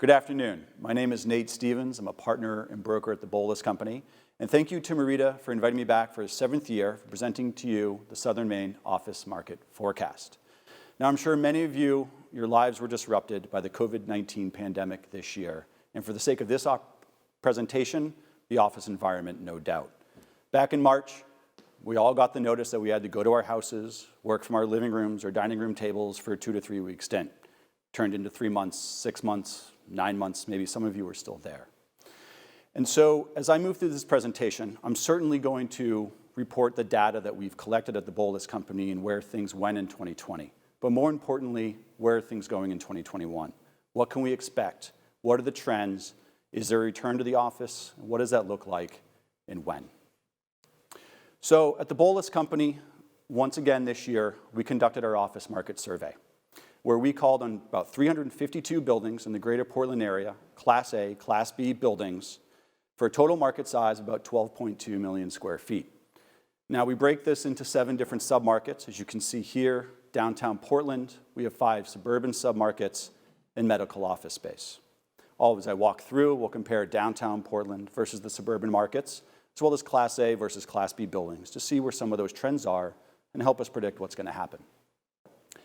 Good afternoon. My name is Nate Stevens. I'm a partner and broker at the Boulos company. And thank you to MEREDA for inviting me back for the 7th year for presenting to you the Southern Maine office market forecast. Now, I'm sure many of you, your lives were disrupted by the COVID-19 pandemic this year. And for the sake of this presentation, the office environment, no doubt. Back in March, we all got the notice that we had to go to our houses, work from our living rooms or dining room tables for a 2 to 3 week stint. Turned into 3 months, 6 months, 9 months, maybe some of you are still there. And so as I move through this presentation, I'm certainly going to report the data that we've collected at the Boulos company and where things went in 2020. But more importantly, where are things going in 2021? What can we expect? What are the trends? Is there a return to the office? What does that look like and when? So at the Boulos company, once again this year, we conducted our office market survey, where we called on about 352 buildings in the greater Portland area, Class A, Class B buildings, for a total market size of about 12.2 million square feet. Now, we break this into 7 different submarkets. As you can see here, downtown Portland, we have 5 suburban submarkets and medical office space. All as I walk through, we'll compare downtown Portland versus the suburban markets, as well as Class A versus Class B buildings, to see where some of those trends are and help us predict what's going to happen.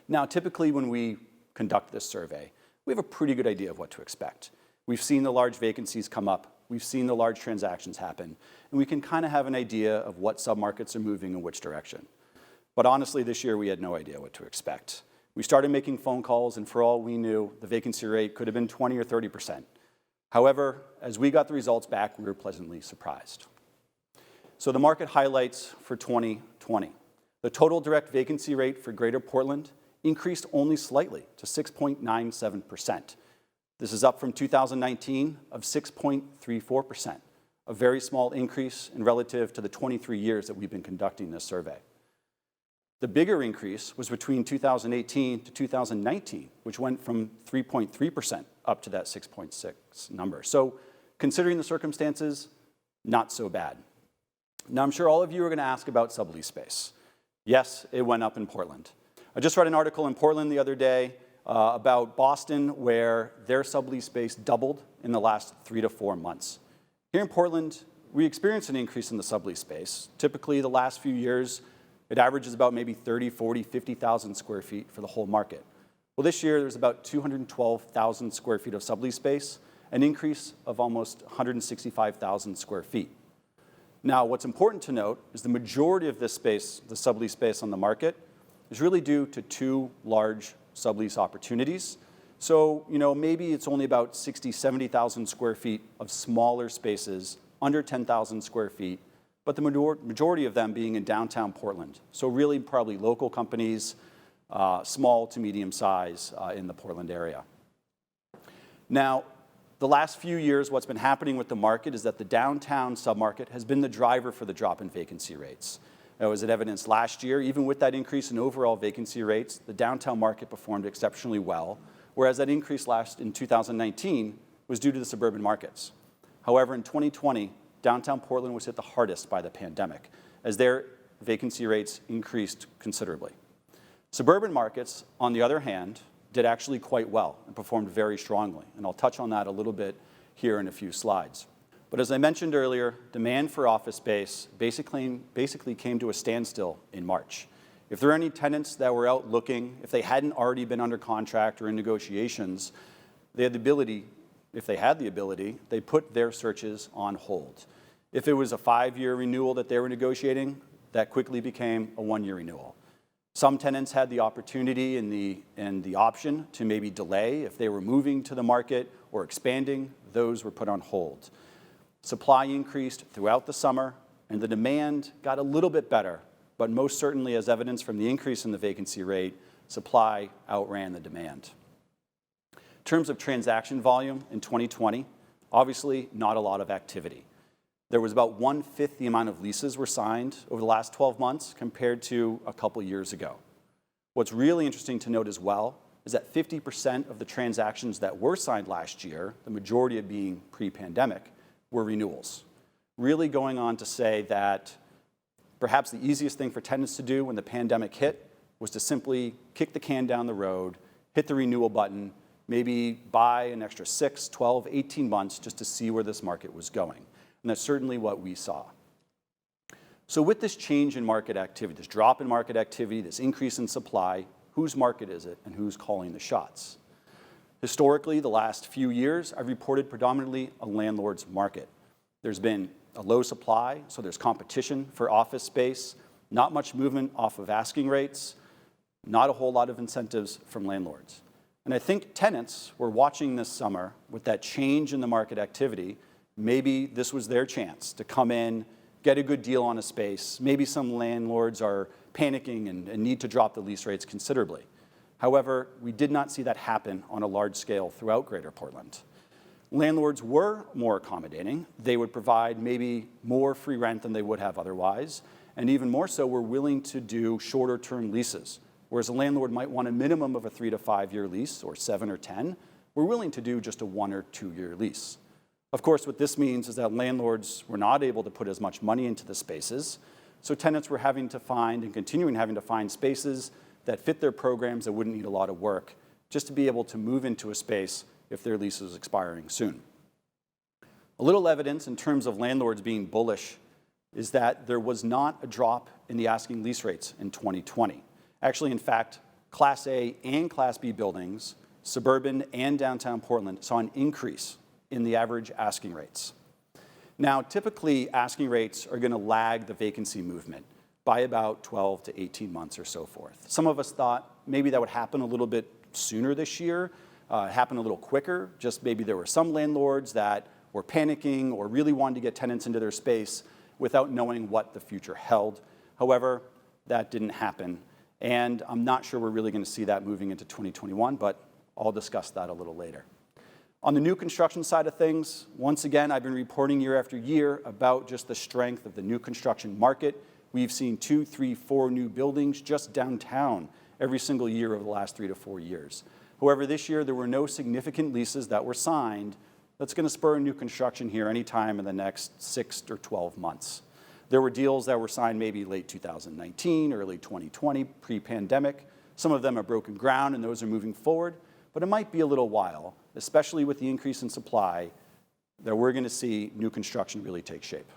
Now, typically when we conduct this survey, we have a pretty good idea of what to expect. We've seen the large vacancies come up, we've seen the large transactions happen, and we can kind of have an idea of what submarkets are moving in which direction. But honestly, this year we had no idea what to expect. We started making phone calls, and for all we knew, the vacancy rate could have been 20 or 30%. However, as we got the results back, we were pleasantly surprised. So the market highlights for 2020. The total direct vacancy rate for Greater Portland increased only slightly to 6.97%. This is up from 2019 of 6.34%, a very small increase in relative to the 23 years that we've been conducting this survey. The bigger increase was between 2018 to 2019, which went from 3.3% up to that 6.6 number. So considering the circumstances, not so bad. Now, I'm sure all of you are going to ask about sublease space. Yes, it went up in Portland. I just read an article in Portland the other day about Boston, where their sublease space doubled in the last 3 to 4 months. Here in Portland, we experienced an increase in the sublease space. Typically, the last few years, it averages about maybe 30, 40, 50,000 square feet for the whole market. Well, this year, there's about 212,000 square feet of sublease space, an increase of almost 165,000 square feet. Now, what's important to note is the majority of this space, the sublease space on the market, is really due to 2 large sublease opportunities. So, maybe it's only about 60, 70,000 square feet of smaller spaces, under 10,000 square feet, but the majority of them being in downtown Portland. So really probably local companies, small to medium size in the Portland area. Now, the last few years, what's been happening with the market is that the downtown submarket has been the driver for the drop in vacancy rates. That was evidenced last year. Even with that increase in overall vacancy rates, the downtown market performed exceptionally well, whereas that increase in 2019 was due to the suburban markets. However, in 2020, downtown Portland was hit the hardest by the pandemic, as their vacancy rates increased considerably. Suburban markets, on the other hand, did actually quite well and performed very strongly, and I'll touch on that a little bit here in a few slides. But as I mentioned earlier, demand for office space basically came to a standstill in March. If there are any tenants that were out looking, if they hadn't already been under contract or in negotiations, if they had the ability, they put their searches on hold. If it was a 5-year renewal that they were negotiating, that quickly became a 1-year renewal. Some tenants had the opportunity and the option to maybe delay if they were moving to the market or expanding. Those were put on hold. Supply increased throughout the summer, and the demand got a little bit better, but most certainly, as evidenced from the increase in the vacancy rate, supply outran the demand. In terms of transaction volume in 2020, obviously not a lot of activity. There was about 1/5 the amount of leases were signed over the last 12 months compared to a couple years ago. What's really interesting to note as well is that 50% of the transactions that were signed last year, the majority of being pre-pandemic, were renewals. Really going on to say that perhaps the easiest thing for tenants to do when the pandemic hit was to simply kick the can down the road, hit the renewal button, maybe buy an extra 6, 12, 18 months just to see where this market was going. And that's certainly what we saw. So with this change in market activity, this drop in market activity, this increase in supply, whose market is it and who's calling the shots? Historically, the last few years, I've reported predominantly a landlord's market. There's been a low supply, so there's competition for office space, not much movement off of asking rates, not a whole lot of incentives from landlords. And I think tenants were watching this summer with that change in the market activity. Maybe this was their chance to come in, get a good deal on a space. Maybe some landlords are panicking and need to drop the lease rates considerably. However, we did not see that happen on a large scale throughout Greater Portland. Landlords were more accommodating. They would provide maybe more free rent than they would have otherwise, and even more so, were willing to do shorter term leases. Whereas a landlord might want a minimum of a 3 to 5 year lease, or 7 or 10, we're willing to do just a 1 or 2 year lease. Of course, what this means is that landlords were not able to put as much money into the spaces, so tenants were having to find and continuing having to find spaces that fit their programs that wouldn't need a lot of work, just to be able to move into a space if their lease was expiring soon. A little evidence in terms of landlords being bullish is that there was not a drop in the asking lease rates in 2020. Actually, in fact, Class A and Class B buildings, suburban and downtown Portland, saw an increase in the average asking rates. Now, typically, asking rates are going to lag the vacancy movement by about 12 to 18 months or so forth. Some of us thought maybe that would happen a little bit sooner this year, happen a little quicker, just maybe there were some landlords that were panicking or really wanted to get tenants into their space without knowing what the future held. However, that didn't happen, and I'm not sure we're really going to see that moving into 2021, but I'll discuss that a little later. On the new construction side of things, once again, I've been reporting year after year about just the strength of the new construction market. We've seen 2, 3, 4 new buildings just downtown every single year over the last 3 to 4 years. However, this year there were no significant leases that were signed that's going to spur new construction here anytime in the next 6 or 12 months. There were deals that were signed maybe late 2019, early 2020, pre-pandemic. Some of them have broken ground and those are moving forward, but it might be a little while, especially with the increase in supply, that we're going to see new construction really take shape.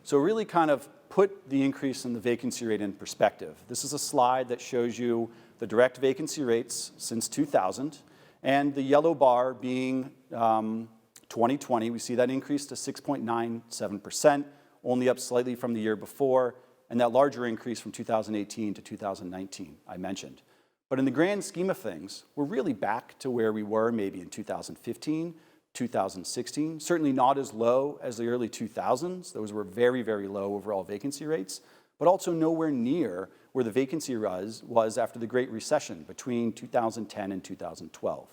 So really kind of put the increase in the vacancy rate in perspective. This is a slide that shows you the direct vacancy rates since 2000, and the yellow bar being 2020. We see that increase to 6.97%, only up slightly from the year before, and that larger increase from 2018 to 2019 I mentioned. But in the grand scheme of things, we're really back to where we were maybe in 2015, 2016, certainly not as low as the early 2000s. Those were very, very low overall vacancy rates, but also nowhere near where the vacancy was after the Great Recession between 2010 and 2012.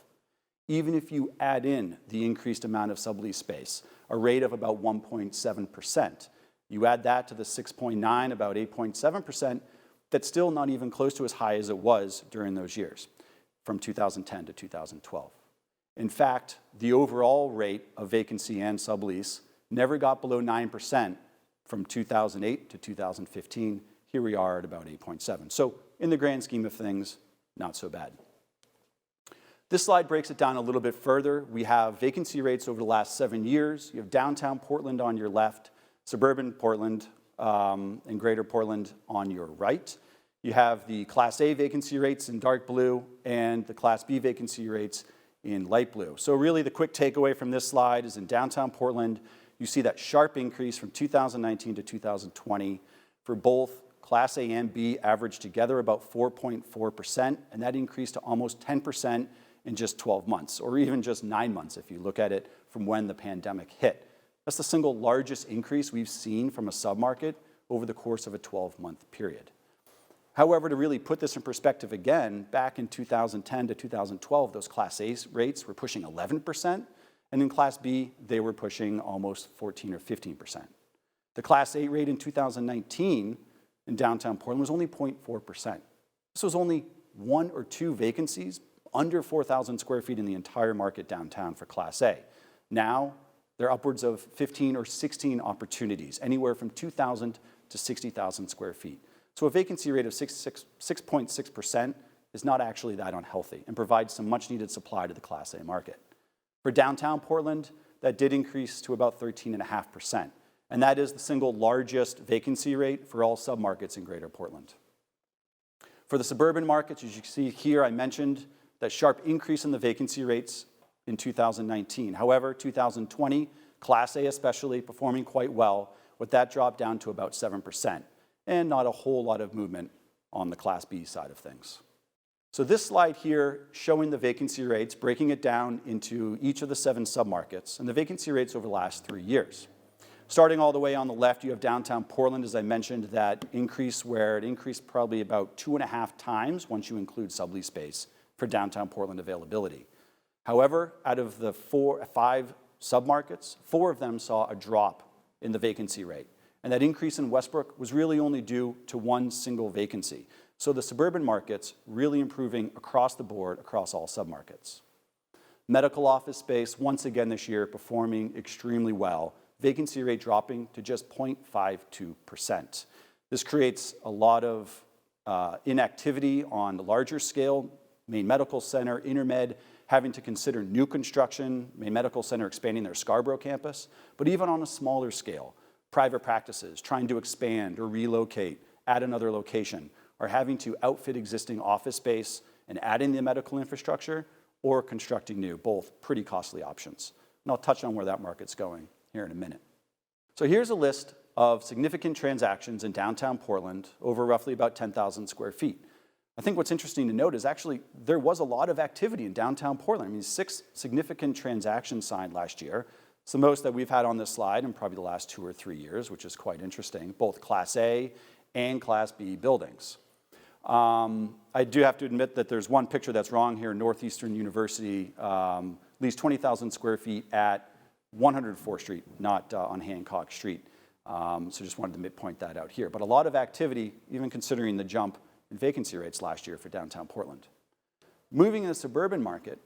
Even if you add in the increased amount of sublease space, a rate of about 1.7%, you add that to the 6.9, about 8.7%, that's still not even close to as high as it was during those years, from 2010 to 2012. In fact, the overall rate of vacancy and sublease never got below 9% from 2008 to 2015. Here we are at about 8.7. So in the grand scheme of things, not so bad. This slide breaks it down a little bit further. We have vacancy rates over the last 7 years. You have downtown Portland on your left, suburban Portland, and Greater Portland on your right. You have the Class A vacancy rates in dark blue and the Class B vacancy rates in light blue. So really the quick takeaway from this slide is in downtown Portland, you see that sharp increase from 2019 to 2020 for both Class A and B averaged together about 4.4%, and that increased to almost 10% in just 12 months, or even just 9 months if you look at it from when the pandemic hit. That's the single largest increase we've seen from a submarket over the course of a 12-month period. However, to really put this in perspective again, back in 2010 to 2012, those Class A rates were pushing 11%, and in Class B, they were pushing almost 14 or 15%. The Class A rate in 2019 in downtown Portland was only 0.4%. This was only 1 or 2 vacancies, under 4,000 square feet in the entire market downtown for Class A. Now, there are upwards of 15 or 16 opportunities, anywhere from 2,000 to 60,000 square feet. So a vacancy rate of 6.6% is not actually that unhealthy and provides some much needed supply to the Class A market. For downtown Portland, that did increase to about 13.5%, and that is the single largest vacancy rate for all submarkets in Greater Portland. For the suburban markets, as you see here, I mentioned that sharp increase in the vacancy rates in 2019. However, 2020, Class A especially, performing quite well, with that drop down to about 7%, and not a whole lot of movement on the Class B side of things. So this slide here showing the vacancy rates, breaking it down into each of the 7 submarkets, and the vacancy rates over the last 3 years. Starting all the way on the left, you have downtown Portland, as I mentioned, that increase where it increased probably about 2.5 times once you include sublease space for downtown Portland availability. However, out of the 5 submarkets, 4 of them saw a drop in the vacancy rate. And that increase in Westbrook was really only due to 1 single vacancy. So the suburban markets really improving across the board, across all submarkets. Medical office space, once again this year, performing extremely well. Vacancy rate dropping to just 0.52%. This creates a lot of inactivity on the larger scale. Maine Medical Center, Intermed, having to consider new construction, Maine Medical Center expanding their Scarborough campus, but even on a smaller scale, private practices trying to expand or relocate, add another location, are having to outfit existing office space and adding the medical infrastructure or constructing new, both pretty costly options. And I'll touch on where that market's going here in a minute. So here's a list of significant transactions in downtown Portland over roughly about 10,000 square feet. I think what's interesting to note is actually there was a lot of activity in downtown Portland. I mean, 6 significant transactions signed last year. It's the most that we've had on this slide in probably the last 2 or 3 years, which is quite interesting, both Class A and Class B buildings. I do have to admit that there's one picture that's wrong here. Northeastern University leased 20,000 square feet at 104th Street, not on Hancock Street. So just wanted to point that out here. But a lot of activity, even considering the jump in vacancy rates last year for downtown Portland. Moving in the suburban market,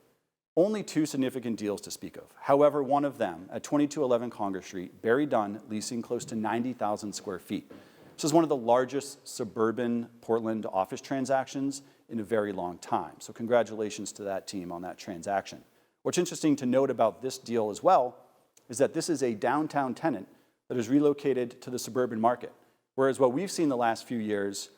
only 2 significant deals to speak of. However, one of them at 2211 Congress Street, Barry Dunn leasing close to 90,000 square feet. This is one of the largest suburban Portland office transactions in a very long time. So congratulations to that team on that transaction. What's interesting to note about this deal as well is that this is a downtown tenant that is relocated to the suburban market. Whereas what we've seen the last few years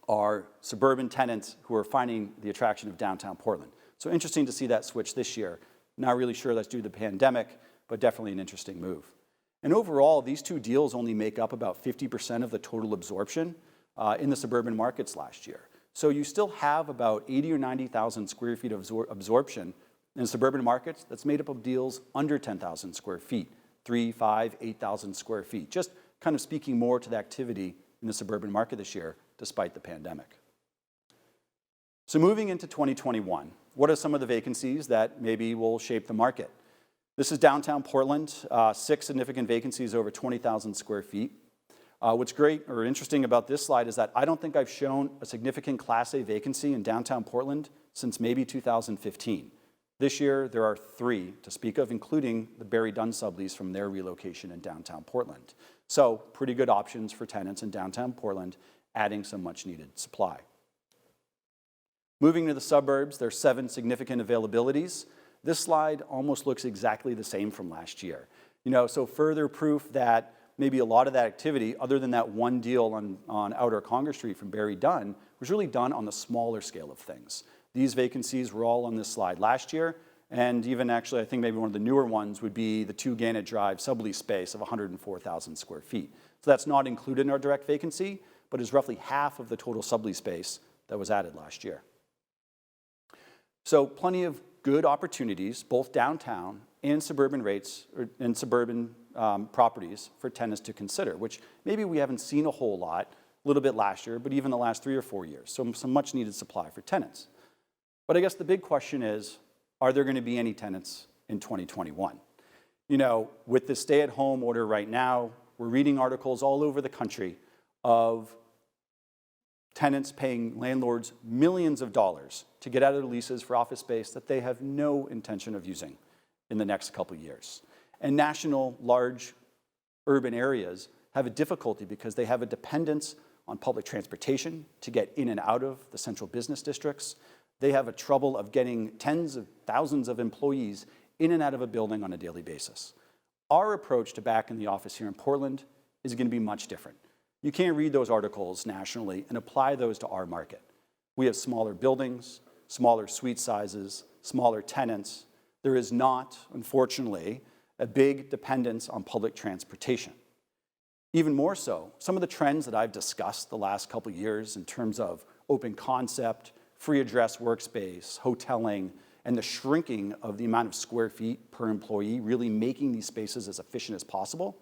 are suburban tenants who are finding the attraction of downtown Portland. So interesting to see that switch this year. Not really sure that's due to the pandemic, but definitely an interesting move. And overall, these 2 deals only make up about 50% of the total absorption in the suburban markets last year. So you still have about 80 or 90,000 square feet of absorption in suburban markets that's made up of deals under 10,000 square feet, 3, 5, 8,000 square feet. Just kind of speaking more to the activity in the suburban market this year, despite the pandemic. So moving into 2021, what are some of the vacancies that maybe will shape the market? This is downtown Portland, 6 significant vacancies over 20,000 square feet. What's great or interesting about this slide is that I don't think I've shown a significant Class A vacancy in downtown Portland since maybe 2015. This year, there are 3 to speak of, including the Barry Dunn sublease from their relocation in downtown Portland. So pretty good options for tenants in downtown Portland, adding some much needed supply. Moving to the suburbs, there are 7 significant availabilities. This slide almost looks exactly the same from last year. So further proof that maybe a lot of that activity, other than that one deal on Outer Congress Street from Barry Dunn, was really done on the smaller scale of things. These vacancies were all on this slide last year, and even actually I think maybe one of the newer ones would be the 2 Gannett Drive sublease space of 104,000 square feet. So that's not included in our direct vacancy, but is roughly half of the total sublease space that was added last year. So plenty of good opportunities, both downtown and suburban rates and suburban properties for tenants to consider, which maybe we haven't seen a whole lot, a little bit last year, but even the last 3 or 4 years. So some much needed supply for tenants. But I guess the big question is, are there going to be any tenants in 2021? With the stay-at-home order right now, we're reading articles all over the country of tenants paying landlords millions of dollars to get out of their leases for office space that they have no intention of using in the next couple of years. And national, large urban areas have a difficulty because they have a dependence on public transportation to get in and out of the central business districts. They have a trouble of getting tens of thousands of employees in and out of a building on a daily basis. Our approach to back in the office here in Portland is going to be much different. You can't read those articles nationally and apply those to our market. We have smaller buildings, smaller suite sizes, smaller tenants. There is not, unfortunately, a big dependence on public transportation. Even more so, some of the trends that I've discussed the last couple of years in terms of open concept, free address workspace, hoteling, and the shrinking of the amount of square feet per employee, really making these spaces as efficient as possible,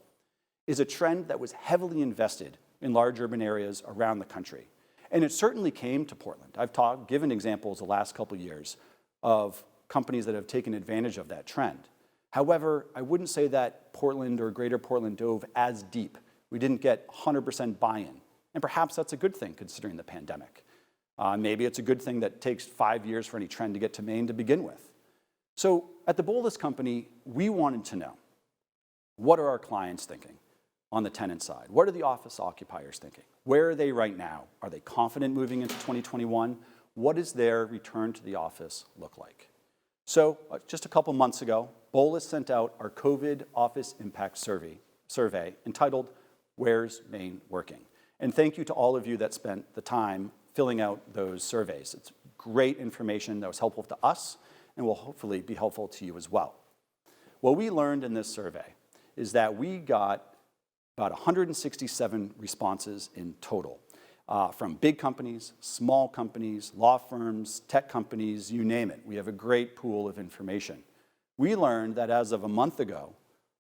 is a trend that was heavily invested in large urban areas around the country. And it certainly came to Portland. I've given examples the last couple of years of companies that have taken advantage of that trend. However, I wouldn't say that Portland or Greater Portland dove as deep. We didn't get 100% buy-in. And perhaps that's a good thing considering the pandemic. Maybe it's a good thing that it takes 5 years for any trend to get to Maine to begin with. So at the Boulos company, we wanted to know, what are our clients thinking on the tenant side? What are the office occupiers thinking? Where are they right now? Are they confident moving into 2021? What does their return to the office look like? So just a couple months ago, Boulos sent out our COVID office impact survey entitled, Where's Maine Working? And thank you to all of you that spent the time filling out those surveys. It's great information that was helpful to us and will hopefully be helpful to you as well. What we learned in this survey is that we got about 167 responses in total from big companies, small companies, law firms, tech companies, you name it. We have a great pool of information. We learned that as of a month ago,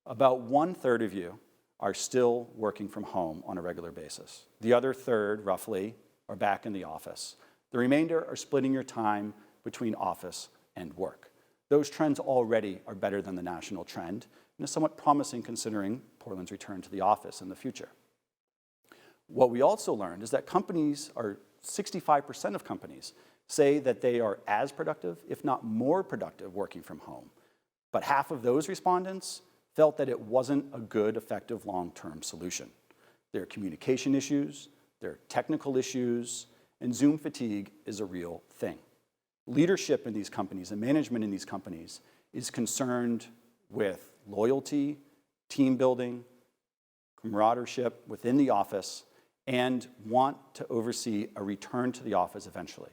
about 1/3 of you are still working from home on a regular basis. The other third, roughly, are back in the office. The remainder are splitting your time between office and work. Those trends already are better than the national trend and is somewhat promising considering Portland's return to the office in the future. What we also learned is that 65% of companies say that they are as productive, if not more productive, working from home. But half of those respondents felt that it wasn't a good, effective, long-term solution. There are communication issues, there are technical issues, and Zoom fatigue is a real thing. Leadership in these companies and management in these companies is concerned with loyalty, team building, camaraderie within the office, and want to oversee a return to the office eventually.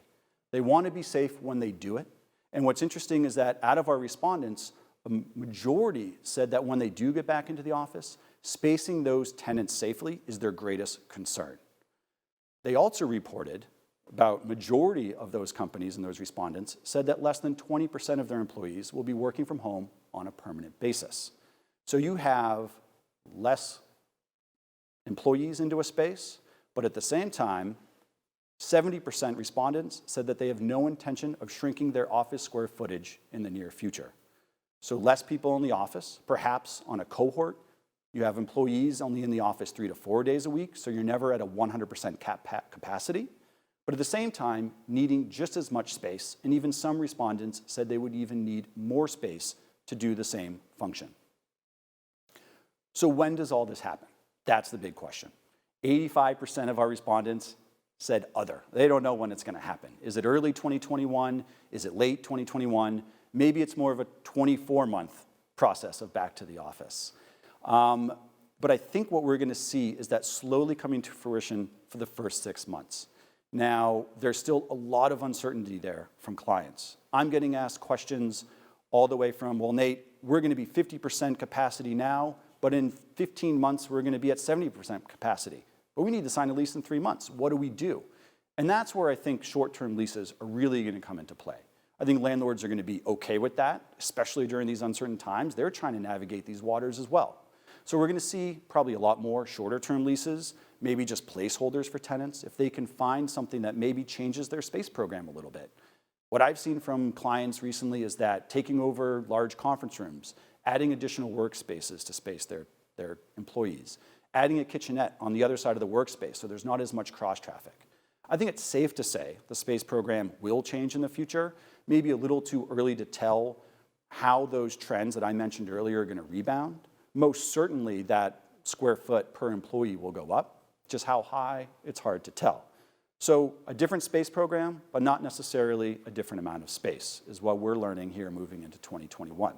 They want to be safe when they do it. And what's interesting is that out of our respondents, a majority said that when they do get back into the office, spacing those tenants safely is their greatest concern. They also reported about majority of those companies and those respondents said that less than 20% of their employees will be working from home on a permanent basis. So you have less employees into a space, but at the same time, 70% respondents said that they have no intention of shrinking their office square footage in the near future. So less people in the office, perhaps on a cohort. You have employees only in the office 3 to 4 days a week, so you're never at a 100% capacity. But at the same time, needing just as much space, and even some respondents said they would even need more space to do the same function. So when does all this happen? That's the big question. 85% of our respondents said other. They don't know when it's going to happen. Is it early 2021? Is it late 2021? Maybe it's more of a 24-month process of back to the office. But I think what we're going to see is that slowly coming to fruition for the first 6 months. Now, there's still a lot of uncertainty there from clients. I'm getting asked questions all the way from, well, Nate, we're going to be 50% capacity now, but in 15 months, we're going to be at 70% capacity. But we need to sign a lease in 3 months. What do we do? And that's where I think short-term leases are really going to come into play. I think landlords are going to be okay with that, especially during these uncertain times. They're trying to navigate these waters as well. So we're going to see probably a lot more shorter-term leases, maybe just placeholders for tenants, if they can find something that maybe changes their space program a little bit. What I've seen from clients recently is that taking over large conference rooms, adding additional workspaces to space their employees, adding a kitchenette on the other side of the workspace so there's not as much cross-traffic. I think it's safe to say the space program will change in the future, maybe a little too early to tell how those trends that I mentioned earlier are going to rebound. Most certainly that square foot per employee will go up. Just how high, it's hard to tell. So a different space program, but not necessarily a different amount of space, is what we're learning here moving into 2021.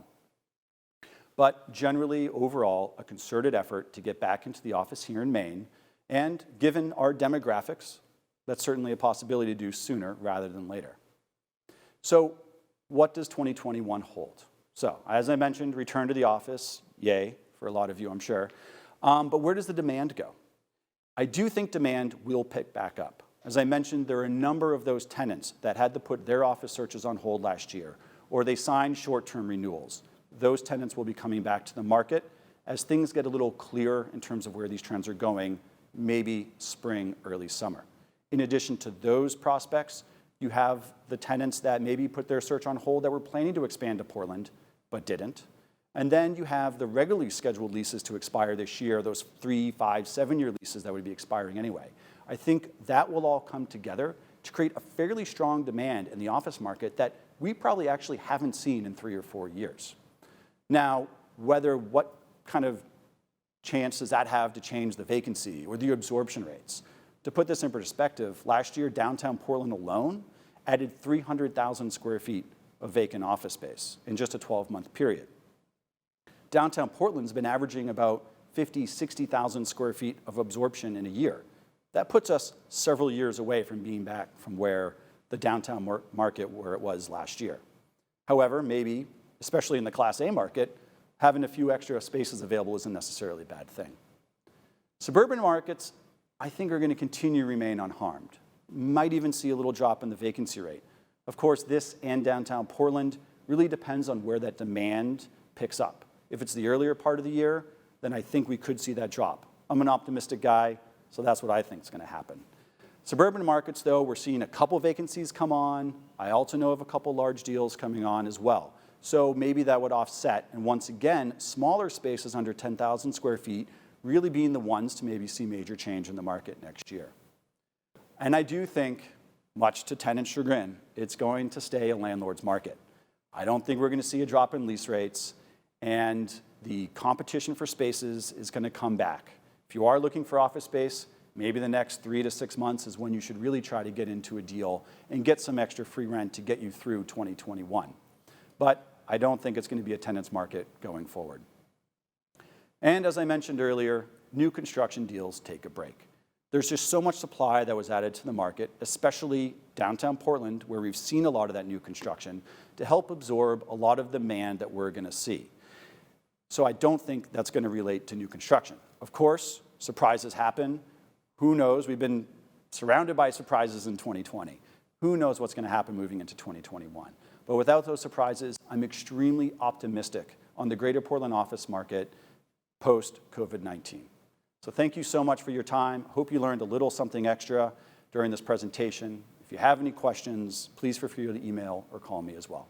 But generally, overall, a concerted effort to get back into the office here in Maine, and given our demographics, that's certainly a possibility to do sooner rather than later. So what does 2021 hold? So, as I mentioned, return to the office, yay, for a lot of you, I'm sure. But where does the demand go? I do think demand will pick back up. As I mentioned, there are a number of those tenants that had to put their office searches on hold last year, or they signed short-term renewals. Those tenants will be coming back to the market as things get a little clearer in terms of where these trends are going, maybe spring, early summer. In addition to those prospects, you have the tenants that maybe put their search on hold that were planning to expand to Portland, but didn't. And then you have the regularly scheduled leases to expire this year, those 3, 5, 7-year leases that would be expiring anyway. I think that will all come together to create a fairly strong demand in the office market that we probably actually haven't seen in 3 or 4 years. Now, what kind of chance does that have to change the vacancy or the absorption rates? To put this in perspective, last year, downtown Portland alone added 300,000 square feet of vacant office space in just a 12-month period. Downtown Portland's been averaging about 50, 60,000 square feet of absorption in a year. That puts us several years away from being back from where the downtown market where it was last year. However, maybe, especially in the Class A market, having a few extra spaces available isn't necessarily a bad thing. Suburban markets, I think, are going to continue to remain unharmed. Might even see a little drop in the vacancy rate. Of course, this and downtown Portland really depends on where that demand picks up. If it's the earlier part of the year, then I think we could see that drop. I'm an optimistic guy, so that's what I think is going to happen. Suburban markets, though, we're seeing a couple vacancies come on. I also know of a couple large deals coming on as well. So maybe that would offset. And once again, smaller spaces under 10,000 square feet really being the ones to maybe see major change in the market next year. And I do think, much to tenant chagrin, it's going to stay a landlord's market. I don't think we're going to see a drop in lease rates, and the competition for spaces is going to come back. If you are looking for office space, maybe the next 3 to 6 months is when you should really try to get into a deal and get some extra free rent to get you through 2021. But I don't think it's going to be a tenant's market going forward. And as I mentioned earlier, new construction deals take a break. There's just so much supply that was added to the market, especially downtown Portland, where we've seen a lot of that new construction, to help absorb a lot of demand that we're going to see. So I don't think that's going to relate to new construction. Of course, surprises happen. Who knows? We've been surrounded by surprises in 2020. Who knows what's going to happen moving into 2021? But without those surprises, I'm extremely optimistic on the greater Portland office market post-COVID-19. So thank you so much for your time. Hope you learned a little something extra during this presentation. If you have any questions, please feel free to email or call me as well.